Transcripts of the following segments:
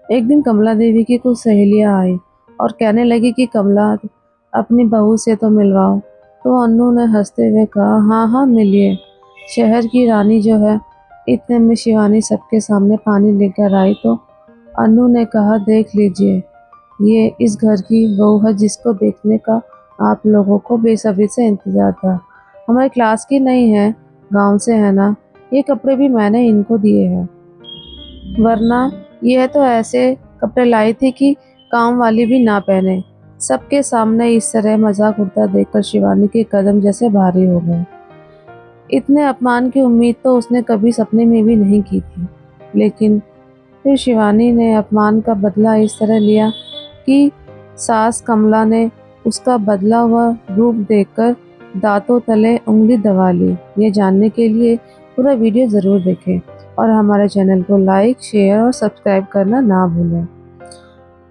एक दिन कमला देवी की कुछ सहेलियां आई और कहने लगी कि कमला अपनी बहू से तो मिलवाओ। तो अन्नू ने हंसते हुए कहा, हाँ हाँ मिलिए। शहर की रानी जो है। इतने में शिवानी सबके सामने पानी लेकर आई तो अन्नू ने कहा, देख लीजिए, ये इस घर की बहू है जिसको देखने का आप लोगों को बेसब्री से इंतजार था। हमारी क्लास की नहीं है, गांव से है ना। ये कपड़े भी मैंने इनको दिए हैं, वरना यह तो ऐसे कपड़े लाई थी कि काम वाली भी ना पहने। सबके सामने इस तरह मजाक उड़ता देखकर शिवानी के कदम जैसे भारी हो गए। इतने अपमान की उम्मीद तो उसने कभी सपने में भी नहीं की थी। लेकिन फिर शिवानी ने अपमान का बदला इस तरह लिया कि सास कमला ने उसका बदला हुआ रूप देखकर दांतों तले उंगली दबा ली। ये जानने के लिए पूरा वीडियो ज़रूर देखें और हमारे चैनल को लाइक, शेयर और सब्सक्राइब करना ना भूलें।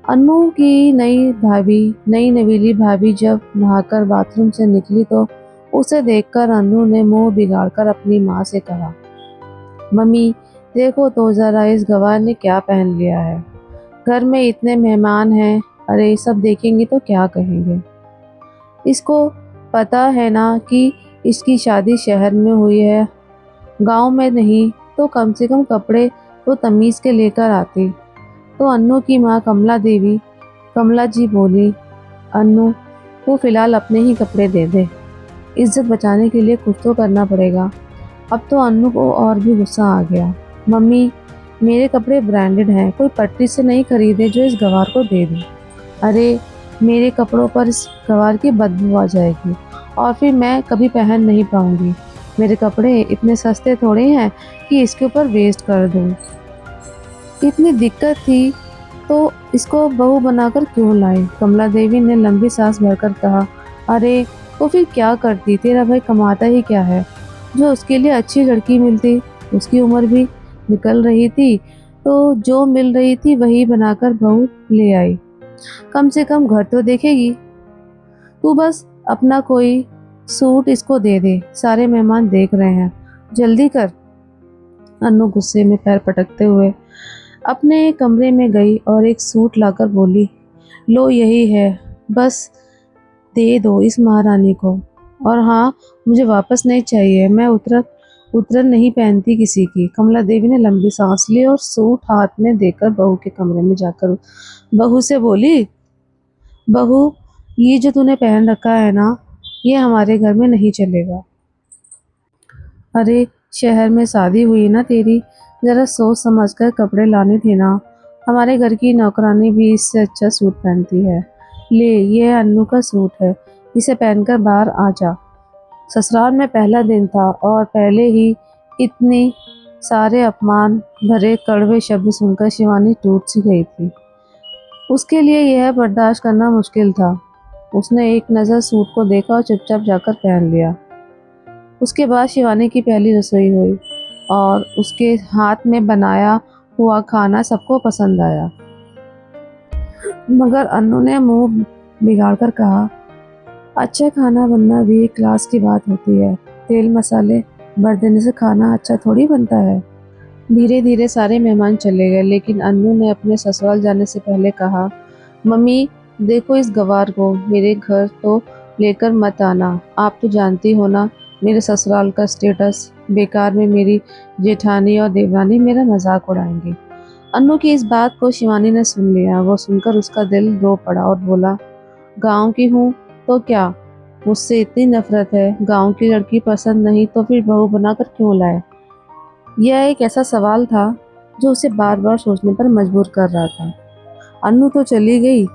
अन्नू की नई नवीली भाभी जब नहाकर बाथरूम से निकली तो उसे देखकर अन्नू ने मुंह बिगाड़कर अपनी माँ से कहा, मम्मी देखो तो जरा इस गवार ने क्या पहन लिया है। घर में इतने मेहमान हैं, अरे सब देखेंगे तो क्या कहेंगे। इसको पता है ना कि इसकी शादी शहर में हुई है, गांव में नहीं। तो कम से कम कपड़े तो तमीज़ के लेकर आती। तो अन्नू की माँ कमला जी बोली, अन्नू वो फिलहाल अपने ही कपड़े दे दे, इज्जत बचाने के लिए कुछ तो करना पड़ेगा। अब तो अन्नू को और भी गुस्सा आ गया। मम्मी मेरे कपड़े ब्रांडेड हैं, कोई पट्टी से नहीं खरीदे जो इस गवार को दे दूँ। अरे मेरे कपड़ों पर इस गवार की बदबू आ जाएगी और फिर मैं कभी पहन नहीं पाऊंगी। मेरे कपड़े इतने सस्ते थोड़े हैं कि इसके ऊपर वेस्ट कर दूँ। इतनी दिक्कत थी तो इसको बहू बनाकर क्यों लाए। कमला देवी ने लंबी सांस भरकर कहा, अरे तो फिर क्या करती, तेरा भाई कमाता ही क्या है। जो उसके लिए अच्छी लड़की मिलती, उसकी उम्र भी निकल रही थी, तो जो मिल रही थी वही बनाकर बहू ले आई। कम से कम घर तो देखेगी। तू बस अपना कोई सूट इसको दे दे, सारे मेहमान देख रहे हैं, जल्दी कर। अन्नू गुस्से में पैर पटकते हुए अपने कमरे में गई और एक सूट लाकर बोली, लो यही है, बस दे दो इस महारानी को। और हाँ, मुझे वापस नहीं चाहिए, मैं उतरन नहीं पहनती किसी की। कमला देवी ने लंबी सांस ली और सूट हाथ में देकर बहू के कमरे में जाकर बहू से बोली, बहू ये जो तूने पहन रखा है ना, ये हमारे घर में नहीं चलेगा। अरे शहर में शादी हुई ना तेरी, जरा सोच समझ कर कपड़े लाने थे ना। हमारे घर की नौकरानी भी इससे अच्छा सूट पहनती है। ले ये अन्नू का सूट है, इसे पहनकर बाहर आ जा। ससुराल में पहला दिन था और पहले ही इतनी सारे अपमान भरे कड़वे शब्द सुनकर शिवानी टूट सी गई थी। उसके लिए यह बर्दाश्त करना मुश्किल था। उसने एक नज़र सूट को देखा और चुपचाप जाकर पहन लिया। उसके बाद शिवानी की पहली रसोई हुई और उसके हाथ में बनाया हुआ खाना सबको पसंद आया। मगर अन्नू ने मुंह बिगाड़कर कहा, अच्छा खाना बनना भी एक क्लास की बात होती है, तेल मसाले भर देने से खाना अच्छा थोड़ी बनता है। धीरे धीरे सारे मेहमान चले गए, लेकिन अन्नू ने अपने ससुराल जाने से पहले कहा, मम्मी देखो इस गवार को मेरे घर तो लेकर मत आना। आप तो जानती हो ना मेरे ससुराल का स्टेटस, बेकार में मेरी जेठानी और देवरानी मेरा मजाक उड़ाएंगी। अन्नू की इस बात को शिवानी ने सुन लिया। वो सुनकर उसका दिल रो पड़ा और बोला, गांव की हूँ तो क्या, मुझसे इतनी नफरत है। गांव की लड़की पसंद नहीं तो फिर बहू बनाकर क्यों लाए। यह एक ऐसा सवाल था जो उसे बार बार सोचने पर मजबूर कर रहा था। अन्नू तो चली गई,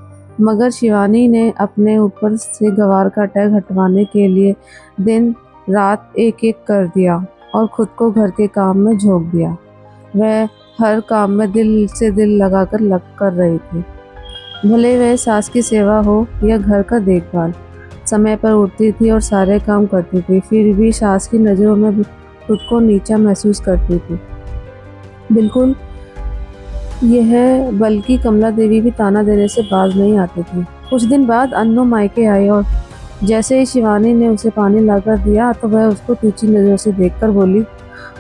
मगर शिवानी ने अपने ऊपर से गवार का टैग हटवाने के लिए दिन रात एक एक कर दिया और खुद को घर के काम में झोंक दिया। वह हर काम में दिल से दिल लगाकर लग कर रही थी। भले वह सास की सेवा हो या घर का देखभाल, समय पर उठती थी और सारे काम करती थी, फिर भी सास की नज़रों में खुद को नीचा महसूस करती थी। बिल्कुल यह बल्कि कमला देवी भी ताना देने से बाज नहीं आती थी। कुछ दिन बाद अन्नू मायके आई और जैसे ही शिवानी ने उसे पानी लाकर दिया तो वह उसको तिरछी नज़रों से देखकर बोली,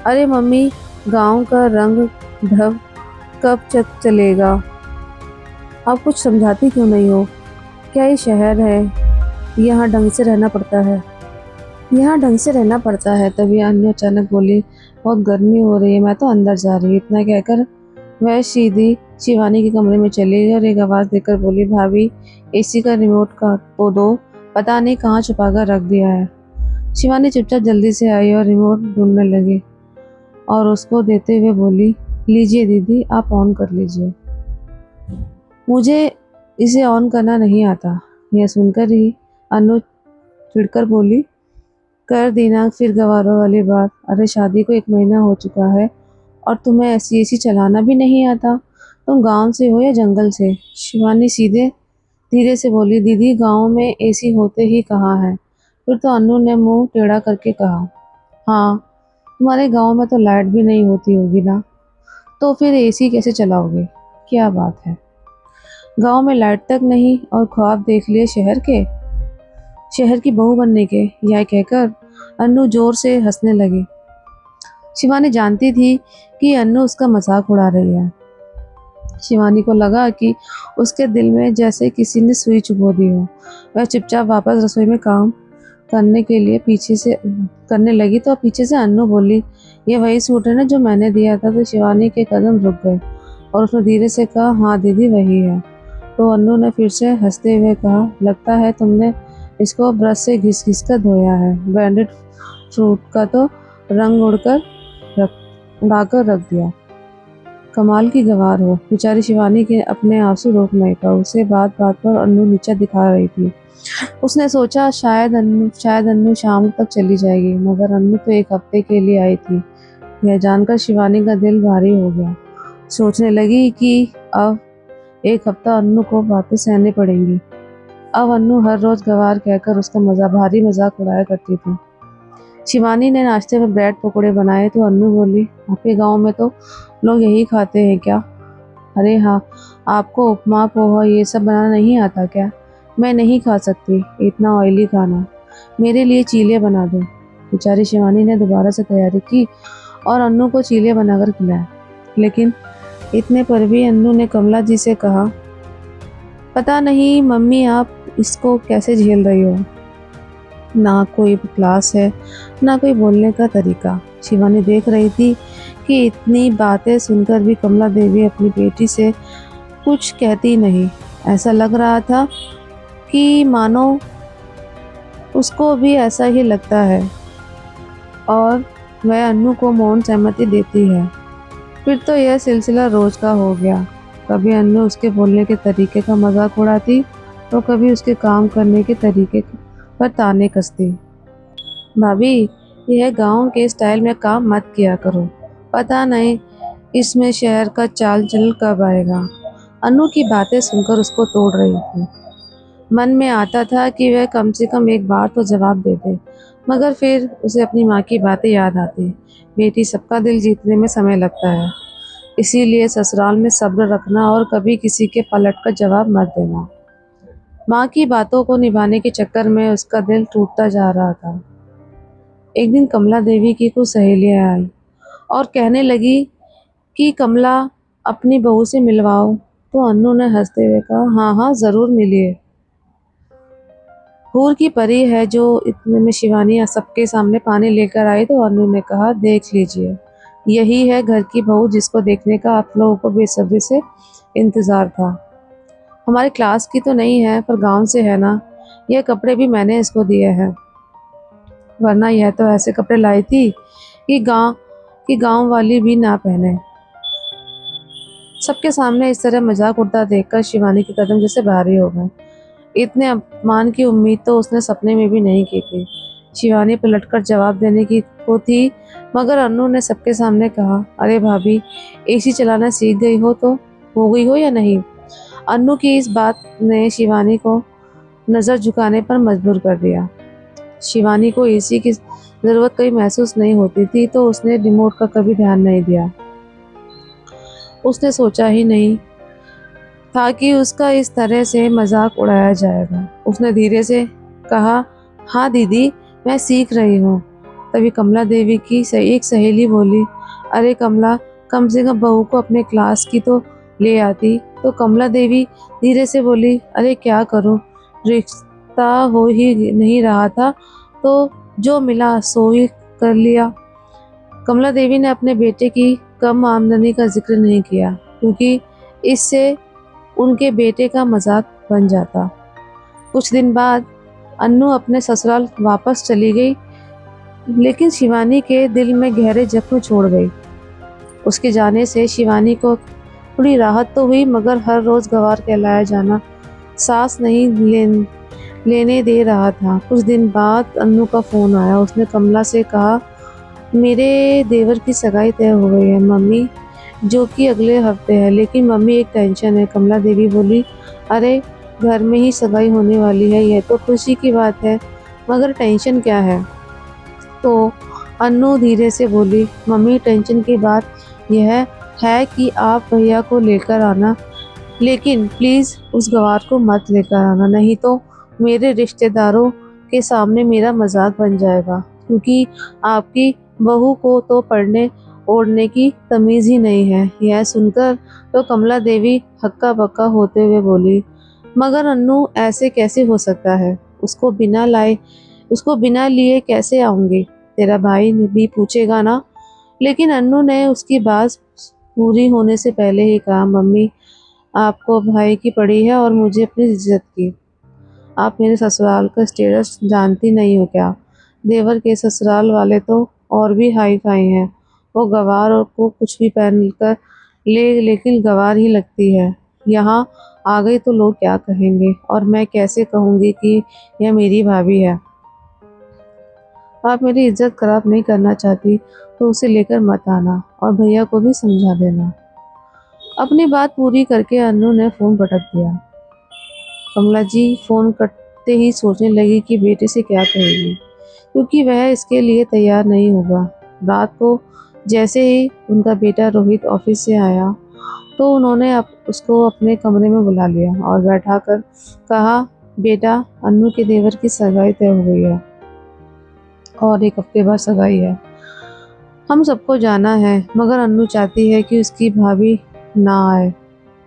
अरे मम्मी गांव का रंग ढंग कब चलेगा। आप कुछ समझाती क्यों नहीं हो? क्या ये शहर है? यहाँ ढंग से रहना पड़ता है। यहाँ ढंग से रहना पड़ता है। तभी अन्नू अचानक बोली, बहुत गर्मी हो रही है, मैं तो अंदर जा रही हूँ। इतना कहकर वह सीधी शिवानी के कमरे में चली गई और एक आवाज़ देकर बोली, भाभी एसी का रिमोट का तो दो, पता नहीं कहाँ छुपा कर रख दिया है। शिवानी चुपचाप जल्दी से आई और रिमोट ढूंढने लगी और उसको देते हुए बोली, लीजिए दीदी, आप ऑन कर लीजिए। मुझे इसे ऑन करना नहीं आता। यह सुनकर ही अनु चिढ़कर बोली, कर देना फिर गवारों वाली बात। अरे शादी को 1 महीना हो चुका है और तुम्हें ऐसी एसी चलाना भी नहीं आता। तुम गांव से हो या जंगल से? शिवानी सीधे धीरे से बोली, दीदी गांव में एसी होते ही कहाँ है। फिर तो अनु ने मुंह टेढ़ा करके कहा, हाँ तुम्हारे गांव में तो लाइट भी नहीं होती होगी ना, तो फिर एसी कैसे चलाओगे? क्या बात है, गांव में लाइट तक नहीं और ख्वाब देख लिए शहर की बहू बनने के। यह कहकर अन्नू जोर से हंसने लगी। शिवानी जानती थी कि अन्नू उसका मजाक उड़ा रही है। शिवानी को लगा कि उसके दिल में जैसे किसी ने सुई चुभो दी हो। वह चुपचाप वापस रसोई में काम करने के लिए पीछे से करने लगी तो पीछे से अन्नू बोली, ये वही सूट है ना जो मैंने दिया था? तो शिवानी के कदम रुक गए और उसने धीरे से कहा, हाँ दीदी वही है। तो अन्नू ने फिर से हंसते हुए कहा, लगता है तुमने इसको ब्रश से घिस घिस कर धोया है। ब्रांडेड फ्रूट का तो रंग उड़ाकर रख दिया। कमाल की गवार हो। बेचारी शिवानी के अपने आंसू रोक नहीं पाए। उसे बात बात पर अन्नू नीचा दिखा रही थी। उसने सोचा शायद अन्नू शाम तक चली जाएगी, मगर अन्नू तो 1 हफ्ते के लिए आई थी। यह जानकर शिवानी का दिल भारी हो गया। सोचने लगी कि अब 1 हफ्ता अन्नू को बातें सहनी पड़ेंगी। अब अन्नू हर रोज गवार कहकर उसका भारी मजाक उड़ाया करती थी। शिवानी ने नाश्ते में ब्रेड पकोड़े बनाए तो अन्नू बोली, आपके गांव में तो लोग यही खाते हैं क्या? अरे हाँ, आपको उपमा पोहा ये सब बनाना नहीं आता क्या? मैं नहीं खा सकती इतना ऑयली खाना, मेरे लिए चीले बना दो। बेचारी शिवानी ने दोबारा से तैयारी की और अन्नू को चीले बनाकर खिलाए। लेकिन इतने पर भी अन्नू ने कमला जी से कहा, पता नहीं मम्मी आप इसको कैसे झेल रही हो। ना कोई क्लास है, ना कोई बोलने का तरीका। शिवानी देख रही थी कि इतनी बातें सुनकर भी कमला देवी अपनी बेटी से कुछ कहती नहीं। ऐसा लग रहा था कि मानो उसको भी ऐसा ही लगता है और वह अन्नू को मौन सहमति देती है। फिर तो यह सिलसिला रोज का हो गया। कभी अन्नू उसके बोलने के तरीके का मजाक उड़ाती तो कभी उसके काम करने के तरीके पर ताने कसती। भाभी यह गांव के स्टाइल में काम मत किया करो, पता नहीं इसमें शहर का चाल चल कब आएगा। अनु की बातें सुनकर उसको तोड़ रही थी। मन में आता था कि वह कम से कम एक बार तो जवाब दे दे, मगर फिर उसे अपनी माँ की बातें याद आती। बेटी सबका दिल जीतने में समय लगता है, इसीलिए ससुराल में सब्र रखना और कभी किसी के पलट कर जवाब मत देना। माँ की बातों को निभाने के चक्कर में उसका दिल टूटता जा रहा था। एक दिन कमला देवी की कुछ सहेलियाँ आई और कहने लगी कि कमला अपनी बहू से मिलवाओ। तो अन्नू ने हंसते हुए कहा, हाँ हाँ जरूर मिलिए। हूर की परी है जो। इतने में शिवानी सबके सामने पानी लेकर आई तो अन्नू ने कहा, देख लीजिए यही है घर की बहू जिसको देखने का आप लोगों को बेसब्री से इंतजार था। हमारी क्लास की तो नहीं है पर गांव से है ना, यह कपड़े भी मैंने इसको दिए हैं, वरना यह तो ऐसे कपड़े लाई थी कि गांव वाली भी ना पहने। सबके सामने इस तरह मजाक उड़ता देखकर शिवानी के कदम जैसे भारी हो गए। इतने अपमान की उम्मीद तो उसने सपने में भी नहीं की थी। शिवानी पलटकर जवाब देने की को थी, मगर अन्नू ने सबके सामने कहा, अरे भाभी एसी चलाना सीख गई हो तो हो गई हो या नहीं। अन्नू की इस बात ने शिवानी को नज़र झुकाने पर मजबूर कर दिया। शिवानी को एसी की ज़रूरत कभी महसूस नहीं होती थी तो उसने रिमोट का कभी ध्यान नहीं दिया। उसने सोचा ही नहीं था कि उसका इस तरह से मजाक उड़ाया जाएगा। उसने धीरे से कहा, हाँ दीदी मैं सीख रही हूँ। तभी कमला देवी की एक सहेली बोली, अरे कमला कम से कम बहू को अपने क्लास की तो ले आती तो कमला देवी धीरे से बोली, अरे क्या करूं, रिश्ता हो ही नहीं रहा था तो जो मिला सो ही कर लिया। कमला देवी ने अपने बेटे की कम आमदनी का जिक्र नहीं किया क्योंकि इससे उनके बेटे का मजाक बन जाता। कुछ दिन बाद अन्नू अपने ससुराल वापस चली गई, लेकिन शिवानी के दिल में गहरे जख्म छोड़ गई। उसके जाने से शिवानी को थोड़ी राहत तो हुई, मगर हर रोज गंवार कहलाया जाना सांस नहीं लेने दे रहा था। कुछ दिन बाद अन्नू का फोन आया। उसने कमला से कहा, मेरे देवर की सगाई तय हो गई है मम्मी, जो कि अगले हफ्ते है। लेकिन मम्मी एक टेंशन है। कमला देवी बोली, अरे घर में ही सगाई होने वाली है, यह तो खुशी की बात है, मगर टेंशन क्या है? तो अन्नू धीरे से बोली, मम्मी टेंशन की बात यह है कि आप भैया को लेकर आना, लेकिन प्लीज़ उस गवार को मत लेकर आना, नहीं तो मेरे रिश्तेदारों के सामने मेरा मजाक बन जाएगा, क्योंकि आपकी बहू को तो पढ़ने ओढ़ने की तमीज़ ही नहीं है। यह सुनकर तो कमला देवी हक्का बक्का होते हुए बोली, मगर अन्नू ऐसे कैसे हो सकता है? उसको बिना लिए कैसे आऊँगी? तेरा भाई भी पूछेगा ना। लेकिन अन्नू ने उसकी बात पूरी होने से पहले ही कहा, मम्मी आपको भाई की पड़ी है और मुझे अपनी इज्जत की। आप मेरे ससुराल का स्टेटस जानती नहीं हो क्या? देवर के ससुराल वाले तो और भी हाई फाई हैं। वो गवार और को कुछ भी पहन कर लेकिन गवार ही लगती है। यहाँ आ गई तो लोग क्या कहेंगे, और मैं कैसे कहूँगी कि यह मेरी भाभी है? आप मेरी इज्जत खराब नहीं करना चाहती तो उसे लेकर मत आना, और भैया को भी समझा देना। अपनी बात पूरी करके अन्नू ने फोन पटक दिया। कमला जी फोन कटते ही सोचने लगी कि बेटे से क्या कहेगी, क्योंकि वह इसके लिए तैयार नहीं होगा। रात को जैसे ही उनका बेटा रोहित ऑफिस से आया तो उन्होंने उसको अपने कमरे में बुला लिया और बैठाकर कहा, बेटा अन्नू के देवर की सगाई तय हो गई है और एक हफ्ते बाद सगाई है। हम सबको जाना है, मगर अन्नू चाहती है कि उसकी भाभी ना आए।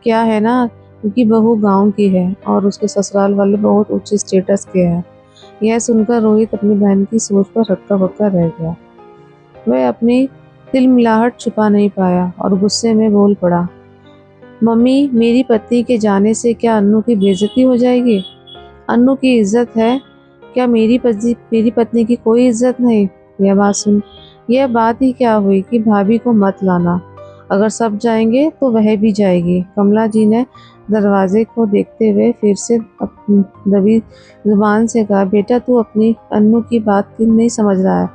क्या है ना, क्योंकि बहू गांव की है और उसके ससुराल वाले बहुत उच्च स्टेटस के हैं। यह सुनकर रोहित अपनी बहन की सोच पर हक्का बक्का रह गया। वह अपनी तिलमिलाहट छुपा नहीं पाया और गुस्से में बोल पड़ा, मम्मी मेरी पत्नी के जाने से क्या अन्नू की बेइज्जती हो जाएगी? अन्नू की इज्जत है क्या? मेरी पत्नी की कोई इज्जत नहीं। यह बात ही क्या हुई कि भाभी को मत लाना, अगर सब जाएंगे तो वह भी जाएगी। कमला जी ने दरवाजे को देखते हुए फिर से दबी जुबान से कहा, बेटा तू अपनी अन्नू की बात क्यों नहीं समझ रहा है?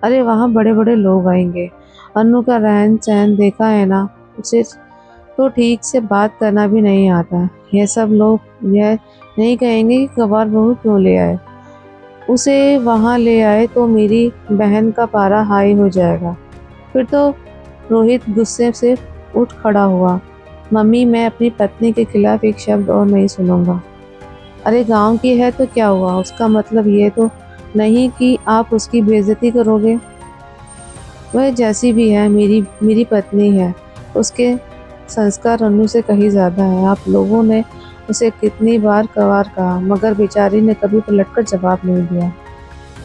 अरे वहाँ बड़े बड़े लोग आएंगे, अन्नू का रहन सहन देखा है ना, उसे तो ठीक से बात करना भी नहीं आता। यह सब लोग यह नहीं कहेंगे कि गवार बहू क्यों ले आए, उसे वहाँ ले आए तो मेरी बहन का पारा हाई हो जाएगा। फिर तो रोहित गुस्से से उठ खड़ा हुआ, मम्मी मैं अपनी पत्नी के खिलाफ एक शब्द और नहीं सुनूंगा। अरे गांव की है तो क्या हुआ, उसका मतलब ये तो नहीं कि आप उसकी बेइज्जती करोगे। वह जैसी भी है मेरी पत्नी है, उसके संस्कार अन्नू से कहीं ज़्यादा है। आप लोगों ने उसे कितनी बार गवार कहा, मगर बेचारी ने कभी पलटकर जवाब नहीं दिया।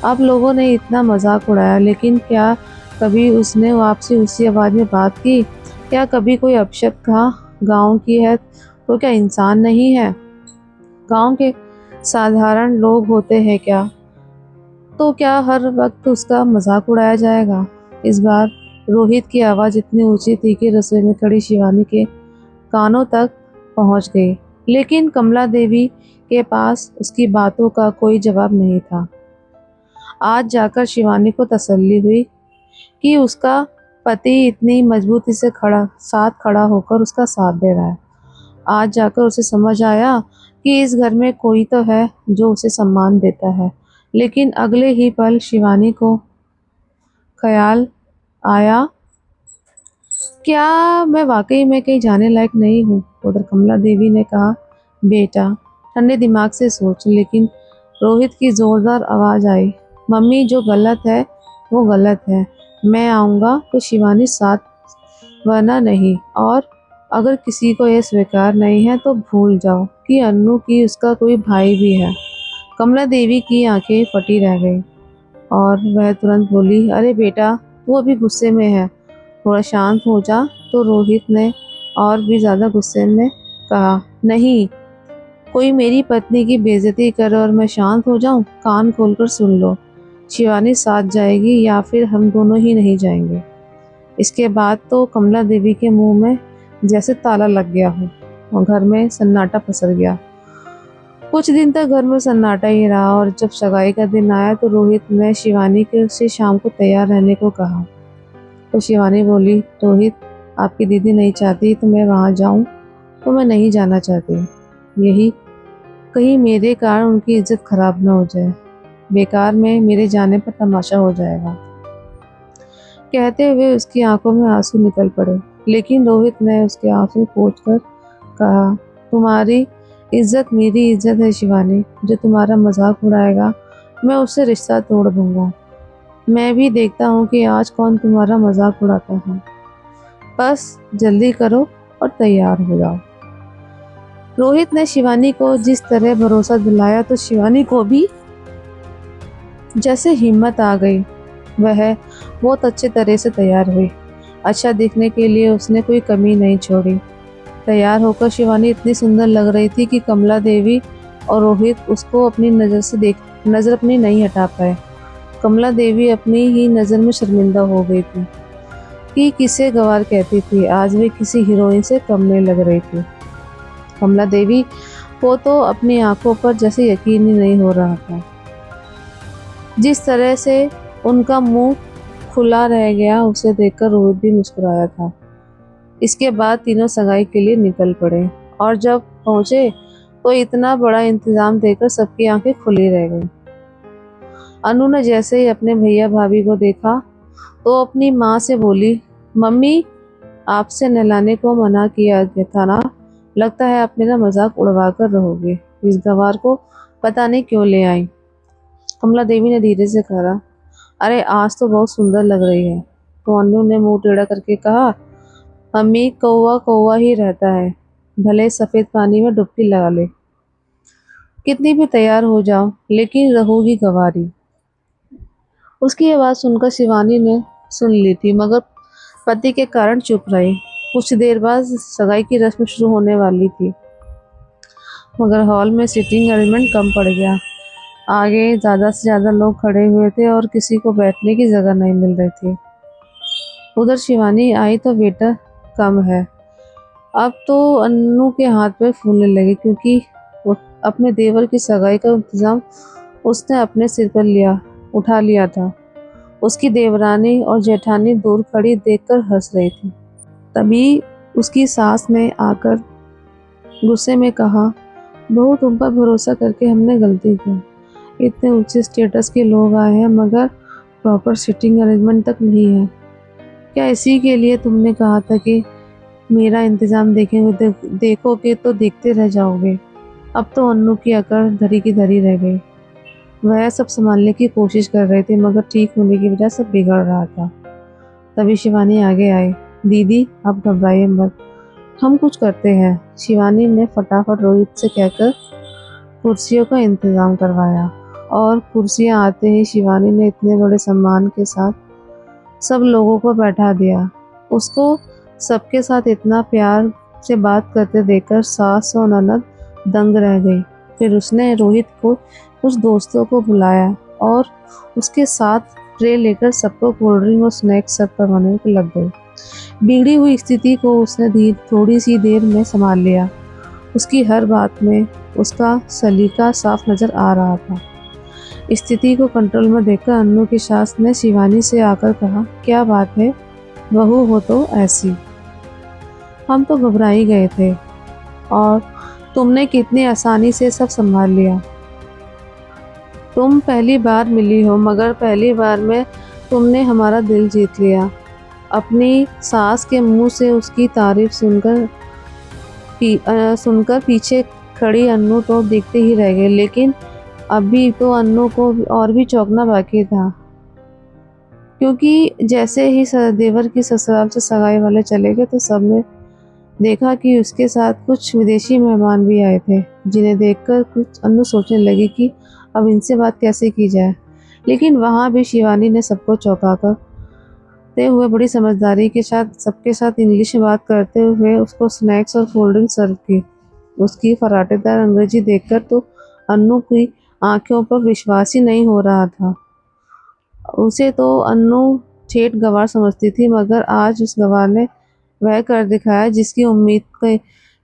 आप लोगों ने इतना मजाक उड़ाया, लेकिन क्या कभी उसने आपसे उसी आवाज़ में बात की? क्या कभी कोई अपशब्द कहा? गांव की है तो क्या इंसान नहीं है? गांव के साधारण लोग होते हैं क्या? तो क्या हर वक्त उसका मजाक उड़ाया जाएगा? इस बार रोहित की आवाज़ इतनी ऊंची थी कि रसोई में खड़ी शिवानी के कानों तक पहुंच गई, लेकिन कमला देवी के पास उसकी बातों का कोई जवाब नहीं था। आज जाकर शिवानी को तसल्ली हुई कि उसका पति इतनी मजबूती से खड़ा होकर उसका साथ दे रहा है। आज जाकर उसे समझ आया कि इस घर में कोई तो है जो उसे सम्मान देता है। लेकिन अगले ही पल शिवानी को ख्याल आया, क्या मैं वाकई में कहीं जाने लायक नहीं हूँ? उधर कमला देवी ने कहा, बेटा ठंडे दिमाग से सोच। लेकिन रोहित की जोरदार आवाज़ आई, मम्मी जो गलत है वो गलत है, मैं आऊँगा तो शिवानी साथ, वरना नहीं। और अगर किसी को यह स्वीकार नहीं है तो भूल जाओ कि अन्नू की उसका कोई भाई भी है। कमला देवी की आंखें फटी रह गई और वह तुरंत बोली, अरे बेटा, तू अभी गुस्से में है, थोड़ा शांत हो जा। तो रोहित ने और भी ज़्यादा गुस्से में कहा, नहीं, कोई मेरी पत्नी की बेइज्जती करे और मैं शांत हो जाऊं? कान खोलकर सुन लो, शिवानी साथ जाएगी या फिर हम दोनों ही नहीं जाएंगे। इसके बाद तो कमला देवी के मुंह में जैसे ताला लग गया हो और घर में सन्नाटा पसर गया। कुछ दिन तक घर में सन्नाटा ही रहा और जब सगाई का दिन आया तो रोहित ने शिवानी के से शाम को तैयार रहने को कहा। तो शिवानी बोली, रोहित, आपकी दीदी नहीं चाहती तो मैं वहाँ जाऊँ, तो मैं नहीं जाना चाहती। यही कहीं मेरे कारण उनकी इज्जत खराब ना हो जाए, बेकार में मेरे जाने पर तमाशा हो जाएगा। कहते हुए उसकी आंखों में आंसू निकल पड़े, लेकिन रोहित ने उसके आंसू पोंछकर कहा, तुम्हारी इज्जत मेरी इज्जत है शिवानी, जो तुम्हारा मजाक उड़ाएगा मैं उससे रिश्ता तोड़ दूंगा। मैं भी देखता हूँ कि आज कौन तुम्हारा मजाक उड़ाता है। बस जल्दी करो और तैयार हो जाओ। रोहित ने शिवानी को जिस तरह भरोसा दिलाया तो शिवानी को भी जैसे हिम्मत आ गई। वह बहुत अच्छे तरह से तैयार हुई। अच्छा दिखने के लिए उसने कोई कमी नहीं छोड़ी। तैयार होकर शिवानी इतनी सुंदर लग रही थी कि कमला देवी और रोहित उसको अपनी नज़र अपनी नहीं हटा पाए। कमला देवी अपनी ही नज़र में शर्मिंदा हो गई थी कि किसे गवार कहती थी, आज वे किसी हीरोइन से कम नहीं लग रही थी। कमला देवी को तो अपनी आंखों पर जैसे यकीन ही नहीं हो रहा था। जिस तरह से उनका मुंह खुला रह गया उसे देखकर रोहित भी मुस्कुराया था। इसके बाद तीनों सगाई के लिए निकल पड़े और जब पहुंचे तो इतना बड़ा इंतजाम देखकर सबकी आंखें खुली रह गई। अनु ने जैसे ही अपने भैया भाभी को देखा तो अपनी माँ से बोली, मम्मी, आपसे नहलाने को मना किया गया था ना, लगता है आप मेरा मजाक उड़वा कर रहोगे, इस गवार को पता नहीं क्यों ले आई। कमला देवी ने धीरे से कहा, अरे आज तो बहुत सुंदर लग रही है। तो अनु ने मुंह टेढ़ा करके कहा, मम्मी, कौवा कौवा ही रहता है, भले सफेद पानी में डुबकी लगा ले। कितनी भी तैयार हो जाओ लेकिन रहोगी गवारी। उसकी आवाज़ सुनकर शिवानी ने सुन ली थी मगर पति के कारण चुप रही। कुछ देर बाद सगाई की रस्म शुरू होने वाली थी मगर हॉल में सीटिंग अरेंजमेंट कम पड़ गया। आगे ज़्यादा से ज़्यादा लोग खड़े हुए थे और किसी को बैठने की जगह नहीं मिल रही थी। उधर शिवानी आई तो वेटर कम है। अब तो अन्नू के हाथ पे फूलने लगे क्योंकि वो अपने देवर की सगाई का इंतज़ाम उसने अपने सिर पर उठा लिया था। उसकी देवरानी और जेठानी दूर खड़ी देखकर हंस रही थी। तभी उसकी सास ने आकर गुस्से में कहा, बहू, तुम पर भरोसा करके हमने गलती की। इतने ऊंचे स्टेटस के लोग आए हैं मगर प्रॉपर सिटिंग अरेंजमेंट तक नहीं है। क्या इसी के लिए तुमने कहा था कि मेरा इंतज़ाम देखोगे तो देखते रह जाओगे? अब तो अन्नू की अकड़ धरी की धरी रह गई। वह सब संभालने की कोशिश कर रहे थे मगर ठीक होने की वजह सब बिगड़ रहा था। तभी शिवानी आगे आई, दीदी आप घबराइए मत, हम कुछ करते हैं। शिवानी ने फटाफट रोहित से कहकर कुर्सियों का इंतज़ाम करवाया और कुर्सियां आते ही शिवानी ने इतने बड़े सम्मान के साथ सब लोगों को बैठा दिया। उसको सबके साथ इतना प्यार से बात करते देखकर सास और ननद दंग रह गई। फिर उसने रोहित को कुछ दोस्तों को बुलाया और उसके साथ ट्रे लेकर सबको कोल्ड ड्रिंक और स्नैक्स सर्व करवाने को लग गई। बिगड़ी हुई स्थिति को उसने थोड़ी सी देर में संभाल लिया। उसकी हर बात में उसका सलीका साफ नजर आ रहा था। स्थिति को कंट्रोल में देखकर अन्नू की सास ने शिवानी से आकर कहा, क्या बात है, बहू हो तो ऐसी। हम तो घबरा ही गए थे और तुमने कितनी आसानी से सब संभाल लिया। तुम पहली बार मिली हो मगर पहली बार में तुमने हमारा दिल जीत लिया। अपनी सास के मुंह से उसकी तारीफ सुनकर पीछे खड़ी अन्नू तो देखते ही रह गई, लेकिन अभी तो अन्नू को और भी चौंकना बाकी था क्योंकि जैसे ही देवर की ससुराल से सगाई वाले चले गए तो सब में देखा कि उसके साथ कुछ विदेशी मेहमान भी आए थे, जिन्हें देखकर कुछ अन्नू सोचने लगी कि अब इनसे बात कैसे की जाए। लेकिन वहाँ भी शिवानी ने सबको चौंका कर ते हुए बड़ी समझदारी के साथ सबके साथ इंग्लिश में बात करते हुए उसको स्नैक्स और कोल्ड ड्रिंक सर्व की। उसकी फराटेदार अंग्रेजी देखकर तो अन्नू की आंखों पर विश्वास ही नहीं हो रहा था। उसे तो अन्नू ठेठ गंवार समझती थी, मगर आज उस गंवार ने वह कर दिखाया जिसकी उम्मीद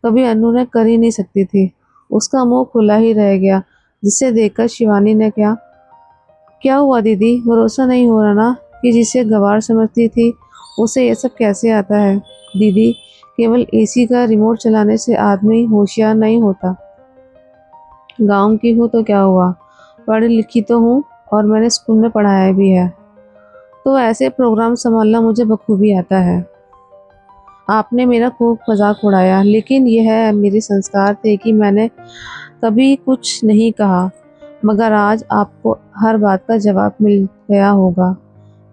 कभी अन्नू ने कर ही नहीं सकती थी। उसका मुंह खुला ही रह गया, जिसे देखकर शिवानी ने क्या क्या हुआ दीदी, भरोसा नहीं हो रहा ना कि जिसे गंवार समझती थी उसे ये सब कैसे आता है। दीदी, केवल एसी का रिमोट चलाने से आदमी होशियार नहीं होता। गांव की हूँ तो क्या हुआ, पढ़ी लिखी तो हूँ और मैंने स्कूल में पढ़ाया भी है, तो ऐसे प्रोग्राम संभालना मुझे बखूबी आता है। आपने मेरा खूब मजाक उड़ाया, लेकिन यह मेरे संस्कार थे कि मैंने कभी कुछ नहीं कहा। मगर आज आपको हर बात का जवाब मिल गया होगा।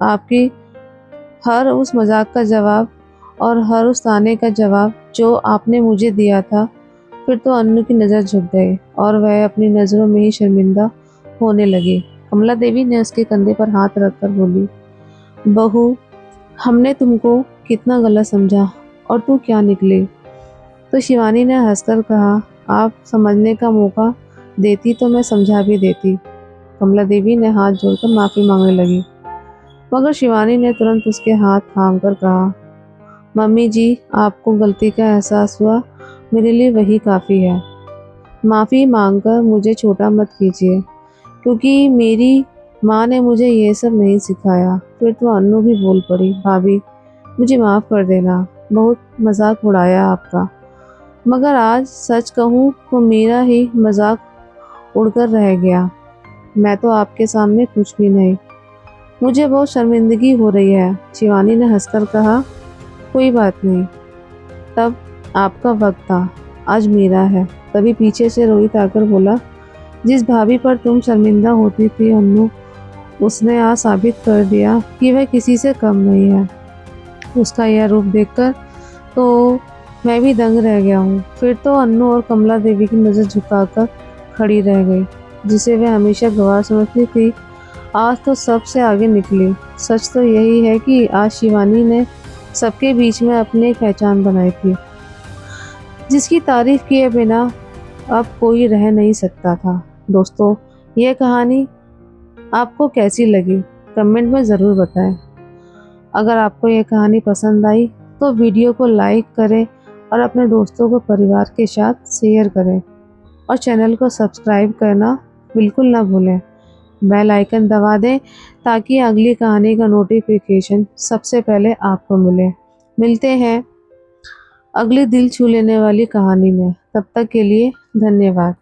आपकी हर उस मजाक का जवाब और हर उस ताने का जवाब जो आपने मुझे दिया था। फिर तो अन्नू की नज़र झुक गई और वह अपनी नज़रों में ही शर्मिंदा होने लगी। कमला देवी ने उसके कंधे पर हाथ रखकर बोली, बहू, हमने तुमको कितना गलत समझा और तू क्या निकली। तो शिवानी ने हंसकर कहा, आप समझने का मौका देती तो मैं समझा भी देती। कमला देवी ने हाथ जोड़कर माफ़ी मांगने लगी, मगर शिवानी ने तुरंत उसके हाथ थाम कर कहा, मम्मी जी, आपको गलती का एहसास हुआ, मेरे लिए वही काफ़ी है। माफ़ी मांगकर मुझे छोटा मत कीजिए, क्योंकि मेरी माँ ने मुझे ये सब नहीं सिखाया। फिर तो अन्नू भी बोल पड़ी, भाभी, मुझे माफ़ कर देना, बहुत मजाक उड़ाया आपका। मगर आज सच कहूँ तो मेरा ही मजाक उड़कर रह गया। मैं तो आपके सामने कुछ भी नहीं, मुझे बहुत शर्मिंदगी हो रही है। शिवानी ने हंसकर कहा, कोई बात नहीं, तब आपका वक्त था, आज मेरा है। तभी पीछे से रोहित आकर बोला, जिस भाभी पर तुम शर्मिंदा होती थी अन्नू, उसने आज साबित कर दिया कि वह किसी से कम नहीं है। उसका यह रूप देखकर तो मैं भी दंग रह गया हूँ। फिर तो अन्नू और कमला देवी की नज़र झुकाकर खड़ी रह गई, जिसे वह हमेशा गवार समझती थी, आज तो सबसे आगे निकली। सच तो यही है कि आज शिवानी ने सबके बीच में अपनी एक पहचान बनाई थी, जिसकी तारीफ किए बिना अब कोई रह नहीं सकता था। दोस्तों, यह कहानी आपको कैसी लगी, कमेंट में ज़रूर बताएं। अगर आपको यह कहानी पसंद आई तो वीडियो को लाइक करें और अपने दोस्तों को परिवार के साथ शेयर करें और चैनल को सब्सक्राइब करना बिल्कुल ना भूलें। बेल आइकन दबा दें ताकि अगली कहानी का नोटिफिकेशन सबसे पहले आपको मिले। मिलते हैं अगली दिल छू लेने वाली कहानी में। तब तक के लिए धन्यवाद।